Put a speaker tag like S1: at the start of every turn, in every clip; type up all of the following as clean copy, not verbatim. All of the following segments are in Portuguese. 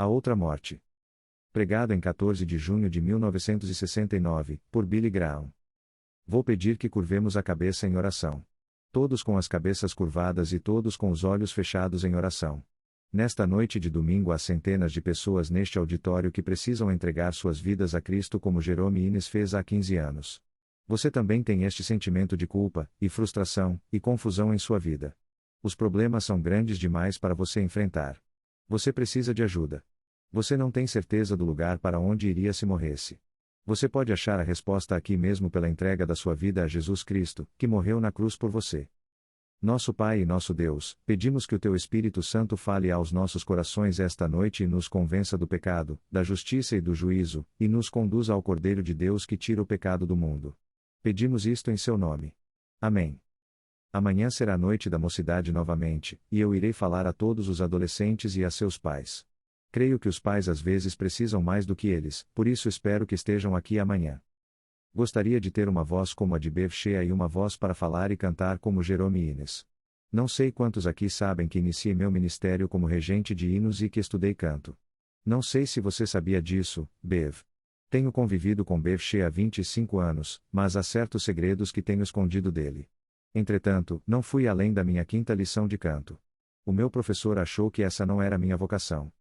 S1: A Outra Morte. Pregado em 14 de junho de 1969, por Billy Graham. Vou pedir que curvemos a cabeça em oração. Todos com as cabeças curvadas e todos com os olhos fechados em oração. Nesta noite de domingo há centenas de pessoas neste auditório que precisam entregar suas vidas a Cristo como Jerome Innes fez há 15 anos. Você também tem este sentimento de culpa, e frustração, e confusão em sua vida. Os problemas são grandes demais para você enfrentar. Você precisa de ajuda. Você não tem certeza do lugar para onde iria se morresse. Você pode achar a resposta aqui mesmo pela entrega da sua vida a Jesus Cristo, que morreu na cruz por você. Nosso Pai e nosso Deus, pedimos que o Teu Espírito Santo fale aos nossos corações esta noite e nos convença do pecado, da justiça e do juízo, e nos conduza ao Cordeiro de Deus que tira o pecado do mundo. Pedimos isto em Seu nome. Amém. Amanhã será a noite da mocidade novamente, e eu irei falar a todos os adolescentes e a seus pais. Creio que os pais às vezes precisam mais do que eles, por isso espero que estejam aqui amanhã. Gostaria de ter uma voz como a de Bev Shea e uma voz para falar e cantar como Jerome Innes. Não sei quantos aqui sabem que iniciei meu ministério como regente de hinos e que estudei canto. Não sei se você sabia disso, Bev. Tenho convivido com Bev Shea há 25 anos, mas há certos segredos que tenho escondido dele. Entretanto, não fui além da minha 5ª lição de canto. O meu professor achou que essa não era minha vocação.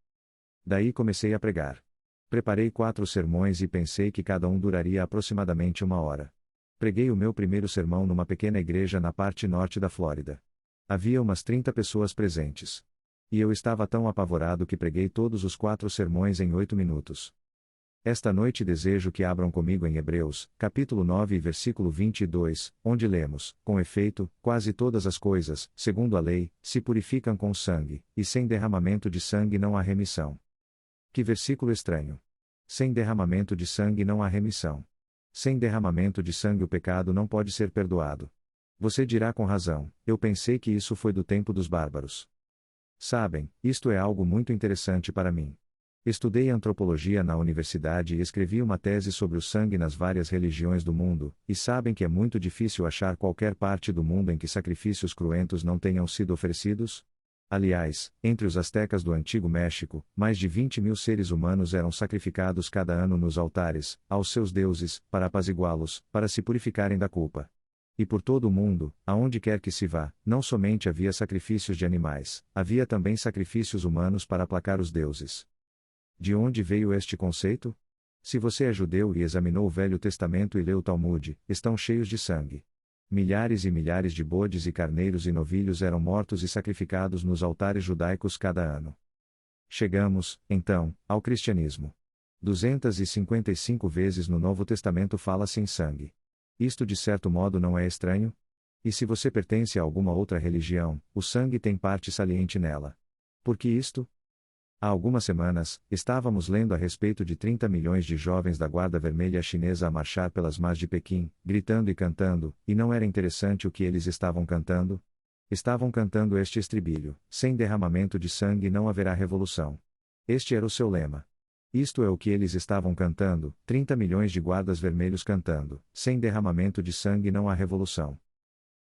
S1: Daí comecei a pregar. Preparei 4 sermões e pensei que cada um duraria aproximadamente 1 hora. Preguei o meu primeiro sermão numa pequena igreja na parte norte da Flórida. Havia umas 30 pessoas presentes. E eu estava tão apavorado que preguei todos os 4 sermões em 8 minutos. Esta noite desejo que abram comigo em Hebreus, capítulo 9 e versículo 22, onde lemos: com efeito, quase todas as coisas, segundo a lei, se purificam com sangue, e sem derramamento de sangue não há remissão. Que versículo estranho! Sem derramamento de sangue não há remissão. Sem derramamento de sangue o pecado não pode ser perdoado. Você dirá com razão: eu pensei que isso foi do tempo dos bárbaros. Sabem, isto é algo muito interessante para mim. Estudei antropologia na universidade e escrevi uma tese sobre o sangue nas várias religiões do mundo, e sabem que é muito difícil achar qualquer parte do mundo em que sacrifícios cruentos não tenham sido oferecidos? Aliás, entre os astecas do Antigo México, mais de 20.000 seres humanos eram sacrificados cada ano nos altares, aos seus deuses, para apaziguá-los, para se purificarem da culpa. E por todo o mundo, aonde quer que se vá, não somente havia sacrifícios de animais, havia também sacrifícios humanos para aplacar os deuses. De onde veio este conceito? Se você é judeu e examinou o Velho Testamento e leu o Talmud, estão cheios de sangue. Milhares e milhares de bodes e carneiros e novilhos eram mortos e sacrificados nos altares judaicos cada ano. Chegamos, então, ao cristianismo. 255 vezes no Novo Testamento fala-se em sangue. Isto de certo modo não é estranho? E se você pertence a alguma outra religião, o sangue tem parte saliente nela. Por que isto? Há algumas semanas, estávamos lendo a respeito de 30 milhões de jovens da Guarda Vermelha Chinesa a marchar pelas mas de Pequim, gritando e cantando, e não era interessante o que eles estavam cantando? Estavam cantando este estribilho: sem derramamento de sangue não haverá revolução. Este era o seu lema. Isto é o que eles estavam cantando, 30 milhões de guardas vermelhos cantando: sem derramamento de sangue não há revolução.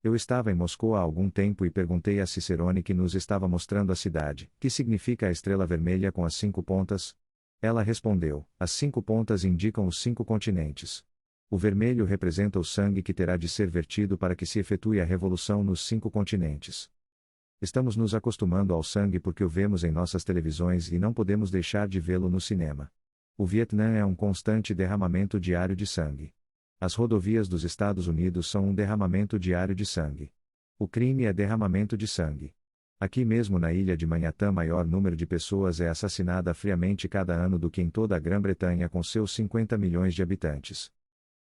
S1: Eu estava em Moscou há algum tempo e perguntei a Cicerone que nos estava mostrando a cidade, que significa a estrela vermelha com as 5 pontas? Ela respondeu: as 5 pontas indicam os 5 continentes. O vermelho representa o sangue que terá de ser vertido para que se efetue a revolução nos 5 continentes. Estamos nos acostumando ao sangue porque o vemos em nossas televisões e não podemos deixar de vê-lo no cinema. O Vietnã é um constante derramamento diário de sangue. As rodovias dos Estados Unidos são um derramamento diário de sangue. O crime é derramamento de sangue. Aqui mesmo na ilha de Manhattan maior número de pessoas é assassinada friamente cada ano do que em toda a Grã-Bretanha com seus 50 milhões de habitantes.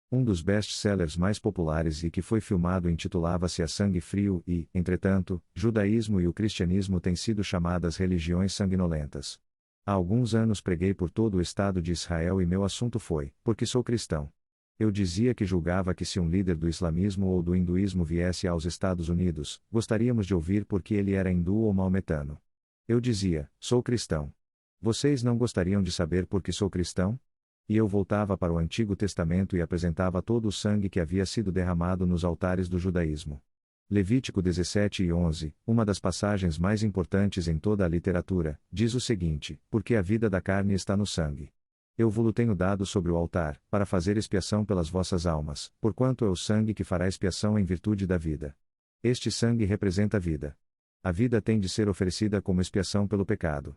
S1: Um dos best-sellers mais populares e que foi filmado intitulava-se A Sangue Frio e, entretanto, judaísmo e o cristianismo têm sido chamadas religiões sanguinolentas. Há alguns anos preguei por todo o estado de Israel e meu assunto foi: porque sou cristão. Eu dizia que julgava que se um líder do islamismo ou do hinduísmo viesse aos Estados Unidos, gostaríamos de ouvir porque ele era hindu ou maometano. Eu dizia: sou cristão. Vocês não gostariam de saber por que sou cristão? E eu voltava para o Antigo Testamento e apresentava todo o sangue que havia sido derramado nos altares do judaísmo. Levítico 17:11, uma das passagens mais importantes em toda a literatura, diz o seguinte: porque a vida da carne está no sangue. Eu vos-lo tenho dado sobre o altar, para fazer expiação pelas vossas almas, porquanto é o sangue que fará expiação em virtude da vida. Este sangue representa a vida. A vida tem de ser oferecida como expiação pelo pecado.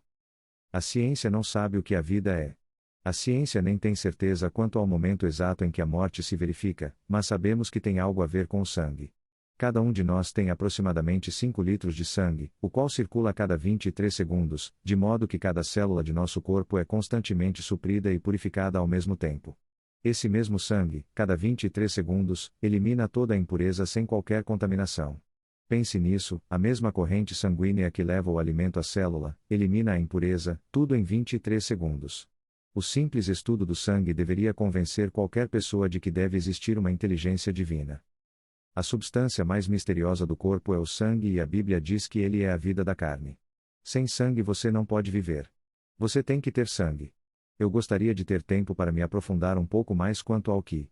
S1: A ciência não sabe o que a vida é. A ciência nem tem certeza quanto ao momento exato em que a morte se verifica, mas sabemos que tem algo a ver com o sangue. Cada um de nós tem aproximadamente 5 litros de sangue, o qual circula a cada 23 segundos, de modo que cada célula de nosso corpo é constantemente suprida e purificada ao mesmo tempo. Esse mesmo sangue, cada 23 segundos, elimina toda a impureza sem qualquer contaminação. Pense nisso, a mesma corrente sanguínea que leva o alimento à célula, elimina a impureza, tudo em 23 segundos. O simples estudo do sangue deveria convencer qualquer pessoa de que deve existir uma inteligência divina. A substância mais misteriosa do corpo é o sangue e a Bíblia diz que ele é a vida da carne. Sem sangue você não pode viver. Você tem que ter sangue. Eu gostaria de ter tempo para me aprofundar um pouco mais quanto ao que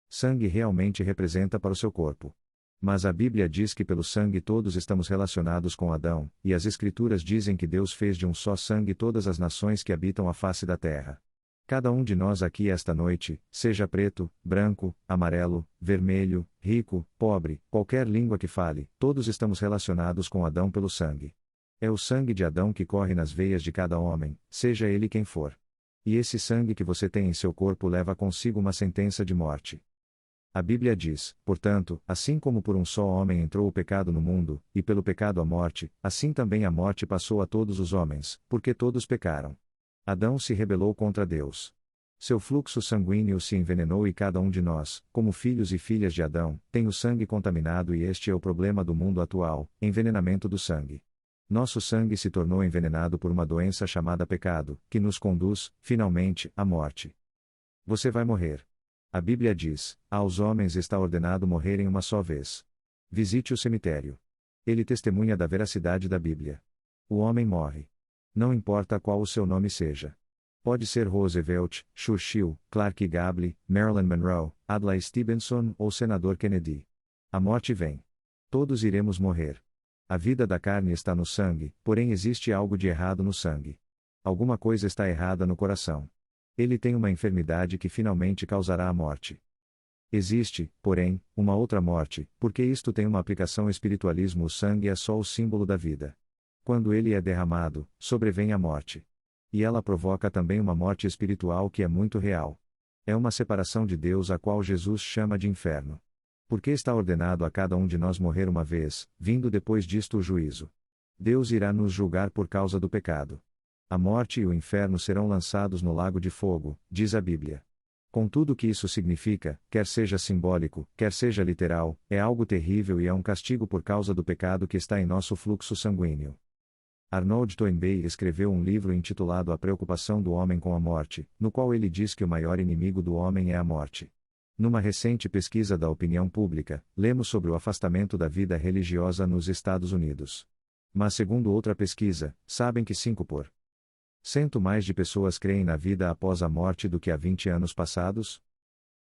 S1: sangue realmente representa para o seu corpo. Mas a Bíblia diz que pelo sangue todos estamos relacionados com Adão, e as Escrituras dizem que Deus fez de um só sangue todas as nações que habitam a face da terra. Cada um de nós aqui esta noite, seja preto, branco, amarelo, vermelho, rico, pobre, qualquer língua que fale, todos estamos relacionados com Adão pelo sangue. É o sangue de Adão que corre nas veias de cada homem, seja ele quem for. E esse sangue que você tem em seu corpo leva consigo uma sentença de morte. A Bíblia diz, portanto, assim como por um só homem entrou o pecado no mundo, e pelo pecado a morte, assim também a morte passou a todos os homens, porque todos pecaram. Adão se rebelou contra Deus. Seu fluxo sanguíneo se envenenou e cada um de nós, como filhos e filhas de Adão, tem o sangue contaminado e este é o problema do mundo atual, envenenamento do sangue. Nosso sangue se tornou envenenado por uma doença chamada pecado, que nos conduz, finalmente, à morte. Você vai morrer. A Bíblia diz: aos homens está ordenado morrerem uma só vez. Visite o cemitério. Ele testemunha da veracidade da Bíblia. O homem morre. Não importa qual o seu nome seja. Pode ser Roosevelt, Churchill, Clark Gable, Marilyn Monroe, Adlai Stevenson ou Senador Kennedy. A morte vem. Todos iremos morrer. A vida da carne está no sangue, porém existe algo de errado no sangue. Alguma coisa está errada no coração. Ele tem uma enfermidade que finalmente causará a morte. Existe, porém, uma outra morte, porque isto tem uma aplicação espiritualismo. O sangue é só o símbolo da vida. Quando ele é derramado, sobrevém a morte. E ela provoca também uma morte espiritual que é muito real. É uma separação de Deus a qual Jesus chama de inferno. Porque está ordenado a cada um de nós morrer uma vez, vindo depois disto o juízo. Deus irá nos julgar por causa do pecado. A morte e o inferno serão lançados no lago de fogo, diz a Bíblia. Com tudo o que isso significa, quer seja simbólico, quer seja literal, é algo terrível e é um castigo por causa do pecado que está em nosso fluxo sanguíneo. Arnold Toynbee escreveu um livro intitulado A Preocupação do Homem com a Morte, no qual ele diz que o maior inimigo do homem é a morte. Numa recente pesquisa da opinião pública, lemos sobre o afastamento da vida religiosa nos Estados Unidos. Mas segundo outra pesquisa, sabem que 5% mais de pessoas creem na vida após a morte do que há 20 anos passados?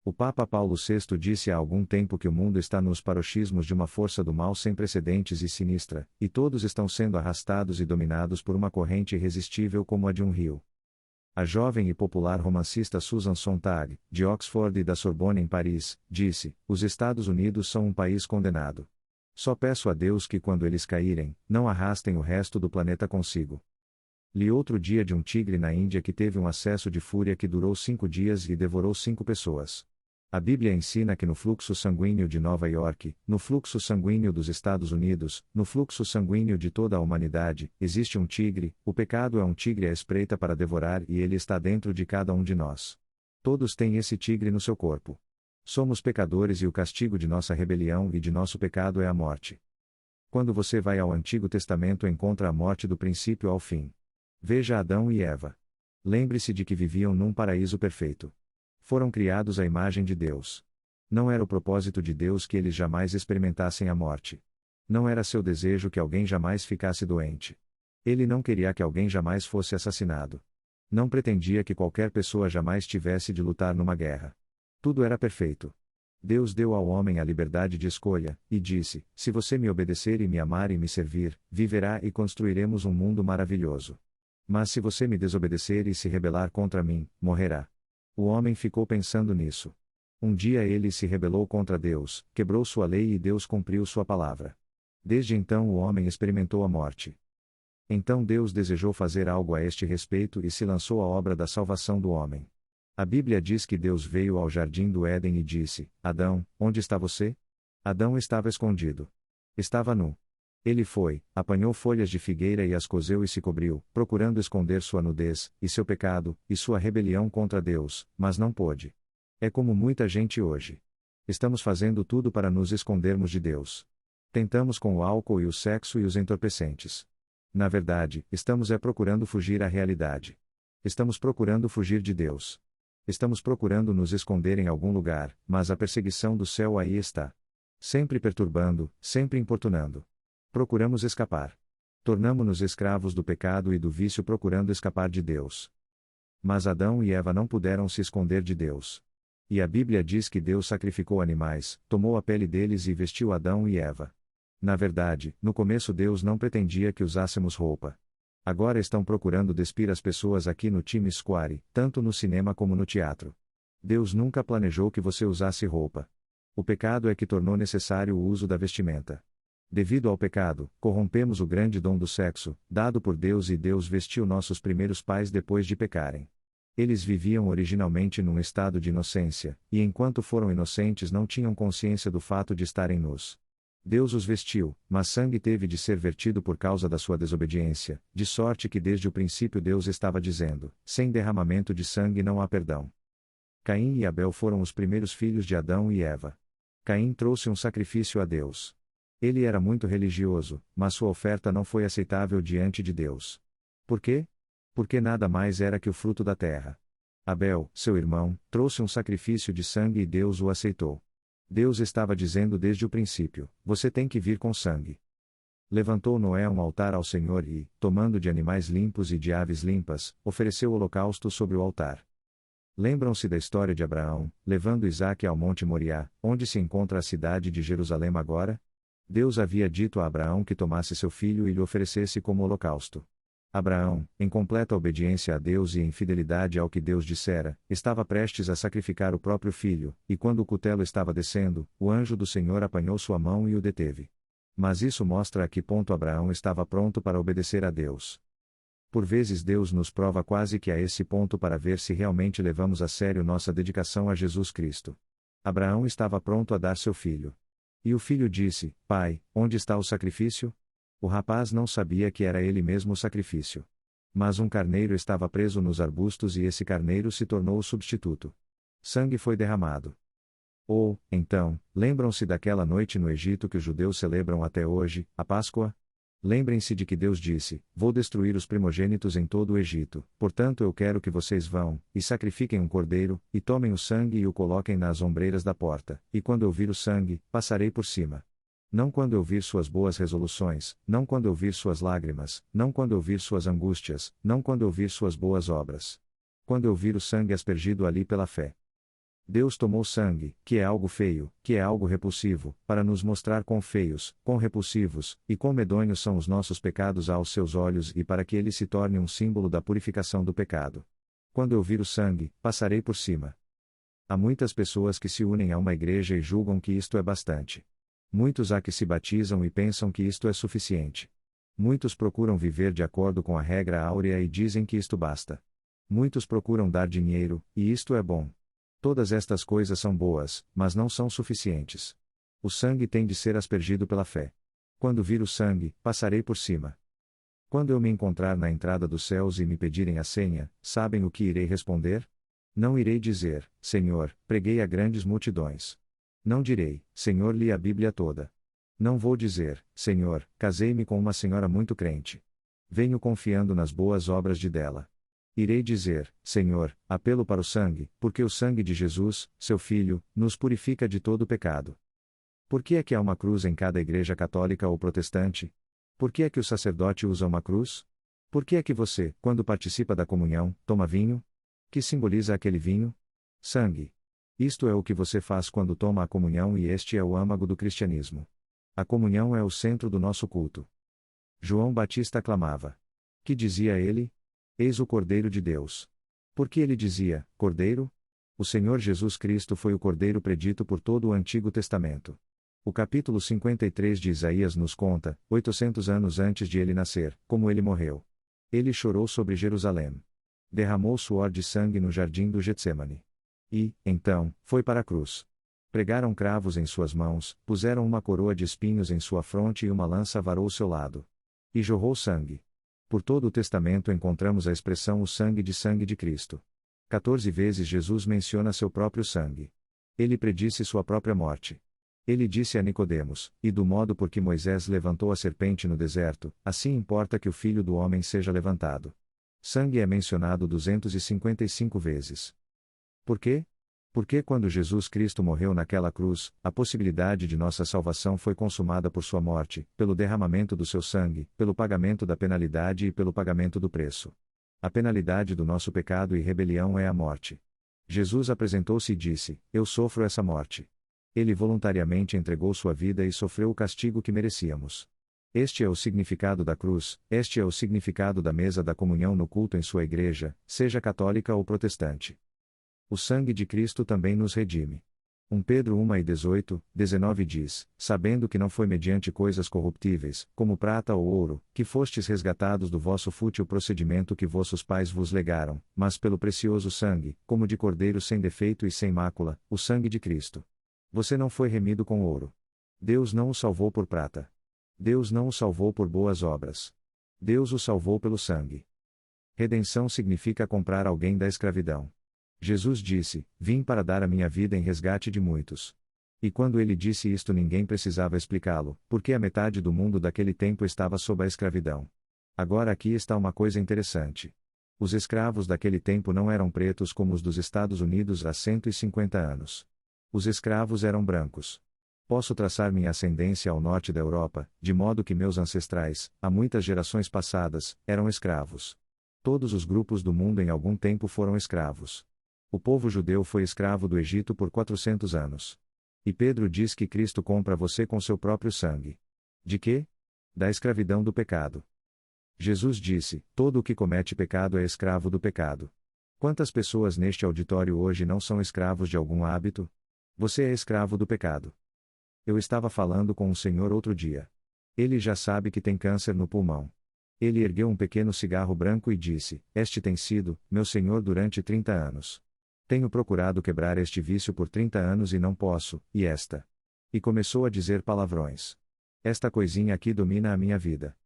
S1: O Papa Paulo VI disse há algum tempo que o mundo está nos paroxismos de uma força do mal sem precedentes e sinistra, e todos estão sendo arrastados e dominados por uma corrente irresistível como a de um rio. A jovem e popular romancista Susan Sontag, de Oxford e da Sorbonne em Paris, disse: os Estados Unidos são um país condenado. Só peço a Deus que quando eles caírem, não arrastem o resto do planeta consigo. Li outro dia de um tigre na Índia que teve um acesso de fúria que durou 5 dias e devorou 5 pessoas. A Bíblia ensina que no fluxo sanguíneo de Nova York, no fluxo sanguíneo dos Estados Unidos, no fluxo sanguíneo de toda a humanidade, existe um tigre. O pecado é um tigre à espreita para devorar e ele está dentro de cada um de nós. Todos têm esse tigre no seu corpo. Somos pecadores e o castigo de nossa rebelião e de nosso pecado é a morte. Quando você vai ao Antigo Testamento encontra a morte do princípio ao fim. Veja Adão e Eva. Lembre-se de que viviam num paraíso perfeito. Foram criados à imagem de Deus. Não era o propósito de Deus que eles jamais experimentassem a morte. Não era seu desejo que alguém jamais ficasse doente. Ele não queria que alguém jamais fosse assassinado. Não pretendia que qualquer pessoa jamais tivesse de lutar numa guerra. Tudo era perfeito. Deus deu ao homem a liberdade de escolha, e disse: se você me obedecer e me amar e me servir, viverá e construiremos um mundo maravilhoso. Mas se você me desobedecer e se rebelar contra mim, morrerá. O homem ficou pensando nisso. Um dia ele se rebelou contra Deus, quebrou sua lei e Deus cumpriu sua palavra. Desde então o homem experimentou a morte. Então Deus desejou fazer algo a este respeito e se lançou à obra da salvação do homem. A Bíblia diz que Deus veio ao jardim do Éden e disse: Adão, onde está você? Adão estava escondido. Estava nu. Ele foi, apanhou folhas de figueira e as cozeu e se cobriu, procurando esconder sua nudez, e seu pecado, e sua rebelião contra Deus, mas não pôde. É como muita gente hoje. Estamos fazendo tudo para nos escondermos de Deus. Tentamos com o álcool e o sexo e os entorpecentes. Na verdade, estamos procurando fugir à realidade. Estamos procurando fugir de Deus. Estamos procurando nos esconder em algum lugar, mas a perseguição do céu aí está. Sempre perturbando, sempre importunando. Procuramos escapar. Tornamo-nos escravos do pecado e do vício procurando escapar de Deus. Mas Adão e Eva não puderam se esconder de Deus. E a Bíblia diz que Deus sacrificou animais, tomou a pele deles e vestiu Adão e Eva. Na verdade, no começo Deus não pretendia que usássemos roupa. Agora estão procurando despir as pessoas aqui no Times Square, tanto no cinema como no teatro. Deus nunca planejou que você usasse roupa. O pecado é que tornou necessário o uso da vestimenta. Devido ao pecado, corrompemos o grande dom do sexo, dado por Deus, e Deus vestiu nossos primeiros pais depois de pecarem. Eles viviam originalmente num estado de inocência, e enquanto foram inocentes não tinham consciência do fato de estarem nus. Deus os vestiu, mas sangue teve de ser vertido por causa da sua desobediência, de sorte que desde o princípio Deus estava dizendo: sem derramamento de sangue não há perdão. Caim e Abel foram os primeiros filhos de Adão e Eva. Caim trouxe um sacrifício a Deus. Ele era muito religioso, mas sua oferta não foi aceitável diante de Deus. Por quê? Porque nada mais era que o fruto da terra. Abel, seu irmão, trouxe um sacrifício de sangue e Deus o aceitou. Deus estava dizendo desde o princípio: você tem que vir com sangue. Levantou Noé um altar ao Senhor e, tomando de animais limpos e de aves limpas, ofereceu holocausto sobre o altar. Lembram-se da história de Abraão, levando Isaque ao Monte Moriá, onde se encontra a cidade de Jerusalém agora? Deus havia dito a Abraão que tomasse seu filho e lhe oferecesse como holocausto. Abraão, em completa obediência a Deus e em fidelidade ao que Deus dissera, estava prestes a sacrificar o próprio filho, e quando o cutelo estava descendo, o anjo do Senhor apanhou sua mão e o deteve. Mas isso mostra a que ponto Abraão estava pronto para obedecer a Deus. Por vezes Deus nos prova quase que a esse ponto para ver se realmente levamos a sério nossa dedicação a Jesus Cristo. Abraão estava pronto a dar seu filho. E o filho disse: Pai, onde está o sacrifício? O rapaz não sabia que era ele mesmo o sacrifício. Mas um carneiro estava preso nos arbustos e esse carneiro se tornou o substituto. Sangue foi derramado. Ou, então, lembram-se daquela noite no Egito que os judeus celebram até hoje, a Páscoa? Lembrem-se de que Deus disse: vou destruir os primogênitos em todo o Egito, portanto eu quero que vocês vão, e sacrifiquem um cordeiro, e tomem o sangue e o coloquem nas ombreiras da porta, e quando eu vir o sangue, passarei por cima. Não quando eu vir suas boas resoluções, não quando eu vir suas lágrimas, não quando eu vir suas angústias, não quando eu vir suas boas obras. Quando eu vir o sangue aspergido ali pela fé. Deus tomou sangue, que é algo feio, que é algo repulsivo, para nos mostrar quão feios, quão repulsivos, e quão medonhos são os nossos pecados aos seus olhos e para que ele se torne um símbolo da purificação do pecado. Quando eu vir o sangue, passarei por cima. Há muitas pessoas que se unem a uma igreja e julgam que isto é bastante. Muitos há que se batizam e pensam que isto é suficiente. Muitos procuram viver de acordo com a regra áurea e dizem que isto basta. Muitos procuram dar dinheiro, e isto é bom. Todas estas coisas são boas, mas não são suficientes. O sangue tem de ser aspergido pela fé. Quando vir o sangue, passarei por cima. Quando eu me encontrar na entrada dos céus e me pedirem a senha, sabem o que irei responder? Não irei dizer: Senhor, preguei a grandes multidões. Não direi: Senhor, li a Bíblia toda. Não vou dizer: Senhor, casei-me com uma senhora muito crente. Venho confiando nas boas obras de dela. Irei dizer: Senhor, apelo para o sangue, porque o sangue de Jesus, seu Filho, nos purifica de todo pecado. Por que é que há uma cruz em cada igreja católica ou protestante? Por que é que o sacerdote usa uma cruz? Por que é que você, quando participa da comunhão, toma vinho? Que simboliza aquele vinho? Sangue. Isto é o que você faz quando toma a comunhão e este é o âmago do cristianismo. A comunhão é o centro do nosso culto. João Batista clamava. Que dizia ele? Eis o Cordeiro de Deus. Por que ele dizia, Cordeiro? O Senhor Jesus Cristo foi o Cordeiro predito por todo o Antigo Testamento. O capítulo 53 de Isaías nos conta, 800 anos antes de ele nascer, como ele morreu. Ele chorou sobre Jerusalém. Derramou suor de sangue no jardim do Getsemane. E, então, foi para a cruz. Pregaram cravos em suas mãos, puseram uma coroa de espinhos em sua fronte e uma lança varou seu lado. E jorrou sangue. Por todo o Testamento encontramos a expressão o sangue de Cristo. 14 vezes Jesus menciona seu próprio sangue. Ele predisse sua própria morte. Ele disse a Nicodemos, e do modo por que Moisés levantou a serpente no deserto, assim importa que o Filho do Homem seja levantado. Sangue é mencionado 255 vezes. Por quê? Porque quando Jesus Cristo morreu naquela cruz, a possibilidade de nossa salvação foi consumada por sua morte, pelo derramamento do seu sangue, pelo pagamento da penalidade e pelo pagamento do preço. A penalidade do nosso pecado e rebelião é a morte. Jesus apresentou-se e disse: Eu sofro essa morte. Ele voluntariamente entregou sua vida e sofreu o castigo que merecíamos. Este é o significado da cruz, este é o significado da mesa da comunhão no culto em sua igreja, seja católica ou protestante. O sangue de Cristo também nos redime. 1 Pedro 1:18, 19 diz, sabendo que não foi mediante coisas corruptíveis, como prata ou ouro, que fostes resgatados do vosso fútil procedimento que vossos pais vos legaram, mas pelo precioso sangue, como de cordeiro sem defeito e sem mácula, o sangue de Cristo. Você não foi remido com ouro. Deus não o salvou por prata. Deus não o salvou por boas obras. Deus o salvou pelo sangue. Redenção significa comprar alguém da escravidão. Jesus disse: Vim para dar a minha vida em resgate de muitos. E quando ele disse isto ninguém precisava explicá-lo, porque a metade do mundo daquele tempo estava sob a escravidão. Agora aqui está uma coisa interessante. Os escravos daquele tempo não eram pretos como os dos Estados Unidos há 150 anos. Os escravos eram brancos. Posso traçar minha ascendência ao norte da Europa, de modo que meus ancestrais, há muitas gerações passadas, eram escravos. Todos os grupos do mundo em algum tempo foram escravos. O povo judeu foi escravo do Egito por 400 anos. E Pedro diz que Cristo compra você com seu próprio sangue. De quê? Da escravidão do pecado. Jesus disse: todo o que comete pecado é escravo do pecado. Quantas pessoas neste auditório hoje não são escravos de algum hábito? Você é escravo do pecado. Eu estava falando com um senhor outro dia. Ele já sabe que tem câncer no pulmão. Ele ergueu um pequeno cigarro branco e disse: Este tem sido, meu senhor, durante 30 anos. Tenho procurado quebrar este vício por 30 anos e não posso, e esta. E começou a dizer palavrões. Esta coisinha aqui domina a minha vida.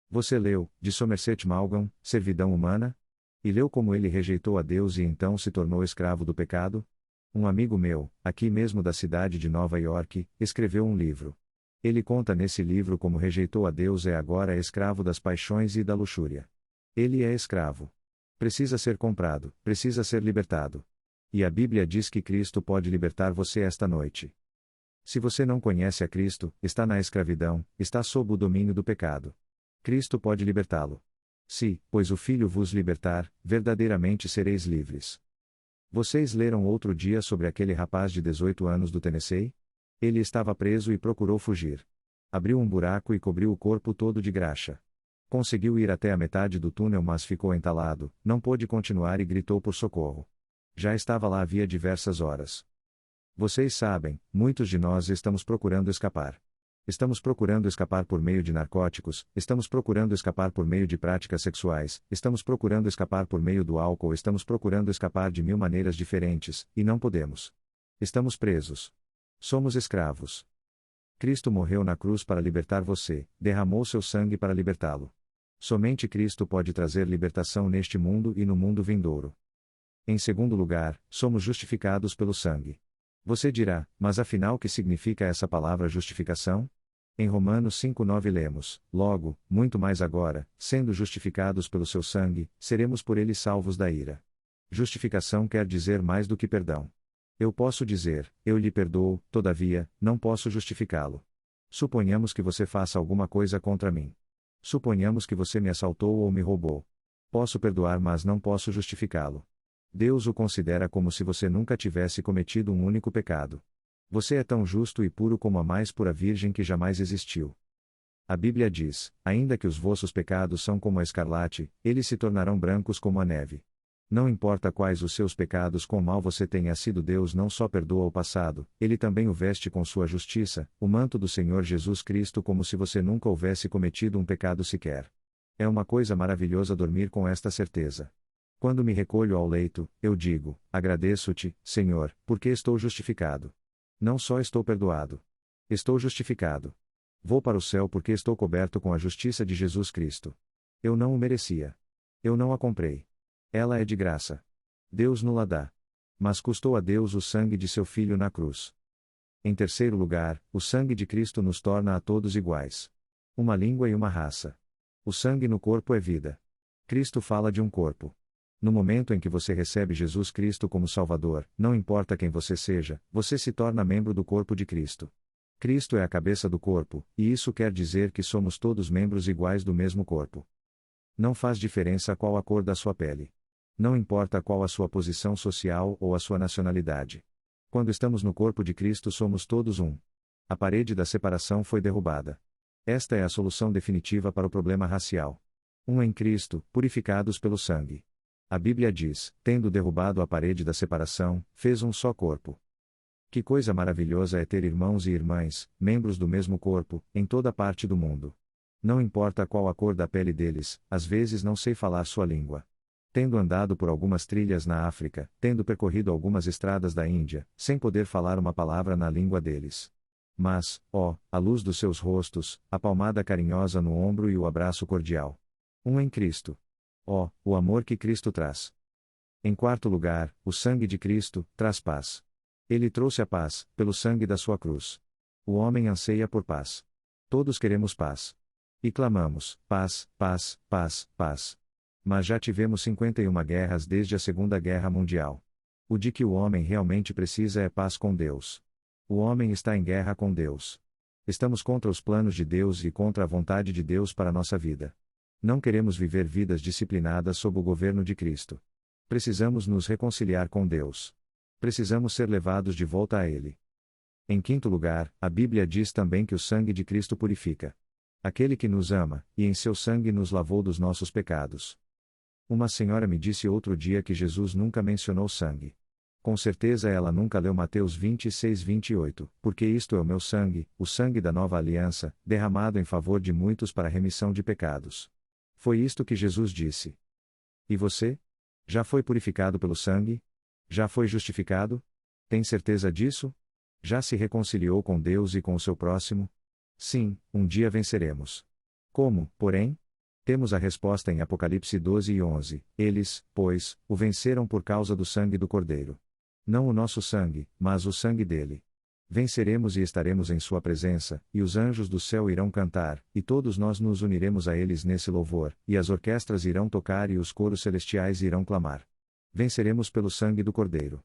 S1: Você leu, de Somerset Maugham, Servidão Humana? E leu como ele rejeitou a Deus e então se tornou escravo do pecado? Um amigo meu, aqui mesmo da cidade de Nova York, escreveu um livro. Ele conta nesse livro como rejeitou a Deus e agora é escravo das paixões e da luxúria. Ele é escravo. Precisa ser comprado, precisa ser libertado. E a Bíblia diz que Cristo pode libertar você esta noite. Se você não conhece a Cristo, está na escravidão, está sob o domínio do pecado. Cristo pode libertá-lo. Se, pois o Filho vos libertar, verdadeiramente sereis livres. Vocês leram outro dia sobre aquele rapaz de 18 anos do Tennessee? Ele estava preso e procurou fugir. Abriu um buraco e cobriu o corpo todo de graxa. Conseguiu ir até a metade do túnel mas ficou entalado, não pôde continuar e gritou por socorro. Já estava lá havia diversas horas. Vocês sabem, muitos de nós estamos procurando escapar. Estamos procurando escapar por meio de narcóticos, estamos procurando escapar por meio de práticas sexuais, estamos procurando escapar por meio do álcool, estamos procurando escapar de 1000 maneiras diferentes, e não podemos. Estamos presos. Somos escravos. Cristo morreu na cruz para libertar você, derramou seu sangue para libertá-lo. Somente Cristo pode trazer libertação neste mundo e no mundo vindouro. Em segundo lugar, somos justificados pelo sangue. Você dirá, mas afinal que significa essa palavra justificação? Em Romanos 5:9 lemos, logo, muito mais agora, sendo justificados pelo seu sangue, seremos por ele salvos da ira. Justificação quer dizer mais do que perdão. Eu posso dizer, eu lhe perdoo, todavia, não posso justificá-lo. Suponhamos que você faça alguma coisa contra mim. Suponhamos que você me assaltou ou me roubou. Posso perdoar mas não posso justificá-lo. Deus o considera como se você nunca tivesse cometido um único pecado. Você é tão justo e puro como a mais pura virgem que jamais existiu. A Bíblia diz: ainda que os vossos pecados são como a escarlate, eles se tornarão brancos como a neve. Não importa quais os seus pecados, quão mal você tenha sido, Deus não só perdoa o passado, Ele também o veste com sua justiça, o manto do Senhor Jesus Cristo, como se você nunca houvesse cometido um pecado sequer. É uma coisa maravilhosa dormir com esta certeza. Quando me recolho ao leito, eu digo: agradeço-te, Senhor, porque estou justificado. Não só estou perdoado. Estou justificado. Vou para o céu porque estou coberto com a justiça de Jesus Cristo. Eu não o merecia. Eu não a comprei. Ela é de graça. Deus nos-la dá. Mas custou a Deus o sangue de seu Filho na cruz. Em terceiro lugar, o sangue de Cristo nos torna a todos iguais. Uma língua e uma raça. O sangue no corpo é vida. Cristo fala de um corpo. No momento em que você recebe Jesus Cristo como Salvador, não importa quem você seja, você se torna membro do corpo de Cristo. Cristo é a cabeça do corpo, e isso quer dizer que somos todos membros iguais do mesmo corpo. Não faz diferença qual a cor da sua pele. Não importa qual a sua posição social ou a sua nacionalidade. Quando estamos no corpo de Cristo, somos todos um. A parede da separação foi derrubada. Esta é a solução definitiva para o problema racial. Um em Cristo, purificados pelo sangue. A Bíblia diz: tendo derrubado a parede da separação, fez um só corpo. Que coisa maravilhosa é ter irmãos e irmãs, membros do mesmo corpo, em toda parte do mundo. Não importa qual a cor da pele deles, às vezes não sei falar sua língua. Tendo andado por algumas trilhas na África, tendo percorrido algumas estradas da Índia, sem poder falar uma palavra na língua deles. Mas, ó, a luz dos seus rostos, a palmada carinhosa no ombro e o abraço cordial. Um em Cristo. Ó, o amor que Cristo traz. Em quarto lugar, o sangue de Cristo traz paz. Ele trouxe a paz, pelo sangue da sua cruz. O homem anseia por paz. Todos queremos paz. E clamamos: paz, paz, paz, paz. Mas já tivemos 51 guerras desde a Segunda Guerra Mundial. O de que o homem realmente precisa é paz com Deus. O homem está em guerra com Deus. Estamos contra os planos de Deus e contra a vontade de Deus para a nossa vida. Não queremos viver vidas disciplinadas sob o governo de Cristo. Precisamos nos reconciliar com Deus. Precisamos ser levados de volta a Ele. Em quinto lugar, a Bíblia diz também que o sangue de Cristo purifica. Aquele que nos ama, e em seu sangue nos lavou dos nossos pecados. Uma senhora me disse outro dia que Jesus nunca mencionou sangue. Com certeza ela nunca leu Mateus 26:28, porque isto é o meu sangue, o sangue da nova aliança, derramado em favor de muitos para a remissão de pecados. Foi isto que Jesus disse. E você? Já foi purificado pelo sangue? Já foi justificado? Tem certeza disso? Já se reconciliou com Deus e com o seu próximo? Sim, um dia venceremos. Como, porém? Temos a resposta em Apocalipse 12:11. Eles, pois, o venceram por causa do sangue do Cordeiro. Não o nosso sangue, mas o sangue dele. Venceremos e estaremos em sua presença, e os anjos do céu irão cantar, e todos nós nos uniremos a eles nesse louvor, e as orquestras irão tocar e os coros celestiais irão clamar. Venceremos pelo sangue do Cordeiro.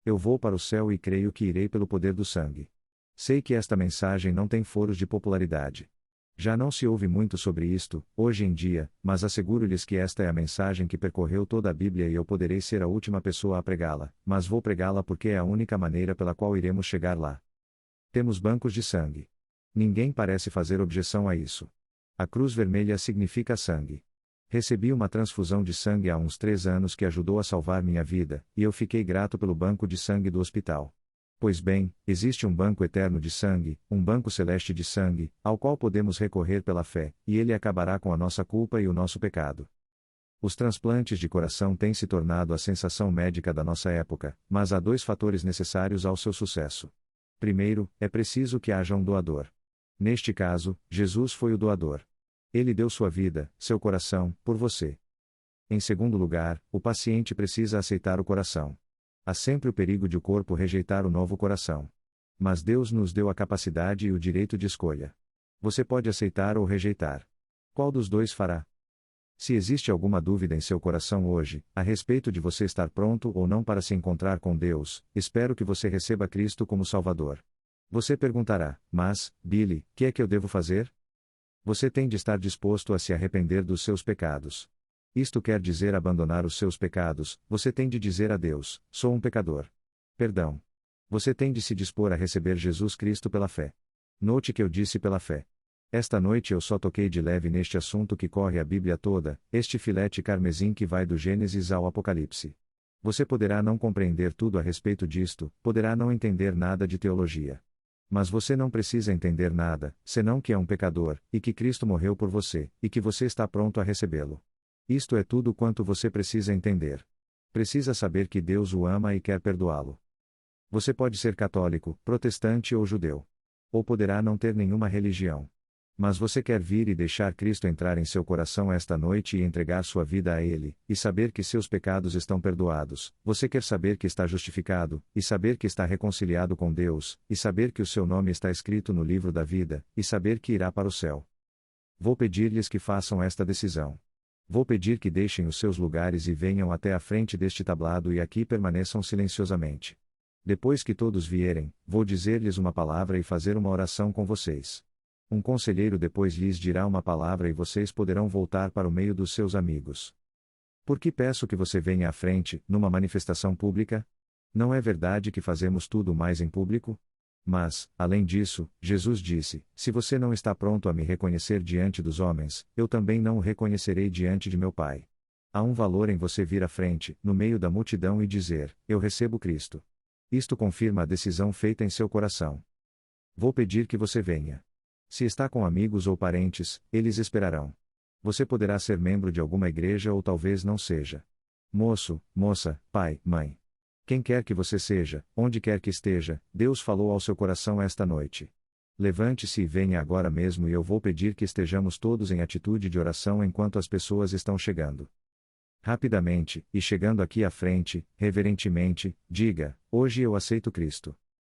S1: Eu vou para o céu e creio que irei pelo poder do sangue. Sei que esta mensagem não tem foros de popularidade. Já não se ouve muito sobre isto, hoje em dia, mas asseguro-lhes que esta é a mensagem que percorreu toda a Bíblia e eu poderei ser a última pessoa a pregá-la, mas vou pregá-la porque é a única maneira pela qual iremos chegar lá. Temos bancos de sangue. Ninguém parece fazer objeção a isso. A cruz vermelha significa sangue. Recebi uma transfusão de sangue há uns 3 anos que ajudou a salvar minha vida, e eu fiquei grato pelo banco de sangue do hospital. Pois bem, existe um banco eterno de sangue, um banco celeste de sangue, ao qual podemos recorrer pela fé, e ele acabará com a nossa culpa e o nosso pecado. Os transplantes de coração têm se tornado a sensação médica da nossa época, mas há 2 fatores necessários ao seu sucesso. Primeiro, é preciso que haja um doador. Neste caso, Jesus foi o doador. Ele deu sua vida, seu coração, por você. Em segundo lugar, o paciente precisa aceitar o coração. Há sempre o perigo de o corpo rejeitar o novo coração. Mas Deus nos deu a capacidade e o direito de escolha. Você pode aceitar ou rejeitar. Qual dos dois fará? Se existe alguma dúvida em seu coração hoje, a respeito de você estar pronto ou não para se encontrar com Deus, espero que você receba Cristo como Salvador. Você perguntará: mas, Billy, que é que eu devo fazer? Você tem de estar disposto a se arrepender dos seus pecados. Isto quer dizer abandonar os seus pecados. Você tem de dizer a Deus: sou um pecador. Perdão. Você tem de se dispor a receber Jesus Cristo pela fé. Note que eu disse pela fé. Esta noite eu só toquei de leve neste assunto que corre a Bíblia toda, este filete carmesim que vai do Gênesis ao Apocalipse. Você poderá não compreender tudo a respeito disto, poderá não entender nada de teologia. Mas você não precisa entender nada, senão que é um pecador, e que Cristo morreu por você, e que você está pronto a recebê-lo. Isto é tudo quanto você precisa entender. Precisa saber que Deus o ama e quer perdoá-lo. Você pode ser católico, protestante ou judeu. Ou poderá não ter nenhuma religião. Mas você quer vir e deixar Cristo entrar em seu coração esta noite e entregar sua vida a Ele, e saber que seus pecados estão perdoados. Você quer saber que está justificado, e saber que está reconciliado com Deus, e saber que o seu nome está escrito no livro da vida, e saber que irá para o céu. Vou pedir-lhes que façam esta decisão. Vou pedir que deixem os seus lugares e venham até a frente deste tablado e aqui permaneçam silenciosamente. Depois que todos vierem, vou dizer-lhes uma palavra e fazer uma oração com vocês. Um conselheiro depois lhes dirá uma palavra e vocês poderão voltar para o meio dos seus amigos. Por que peço que você venha à frente, numa manifestação pública? Não é verdade que fazemos tudo mais em público? Mas, além disso, Jesus disse: se você não está pronto a me reconhecer diante dos homens, eu também não o reconhecerei diante de meu Pai. Há um valor em você vir à frente, no meio da multidão e dizer: eu recebo Cristo. Isto confirma a decisão feita em seu coração. Vou pedir que você venha. Se está com amigos ou parentes, eles esperarão. Você poderá ser membro de alguma igreja ou talvez não seja. Moço, moça, pai, mãe. Quem quer que você seja, onde quer que esteja, Deus falou ao seu coração esta noite. Levante-se e venha agora mesmo e eu vou pedir que estejamos todos em atitude de oração enquanto as pessoas estão chegando. Rapidamente, e chegando aqui à frente, reverentemente, diga: hoje eu aceito Cristo.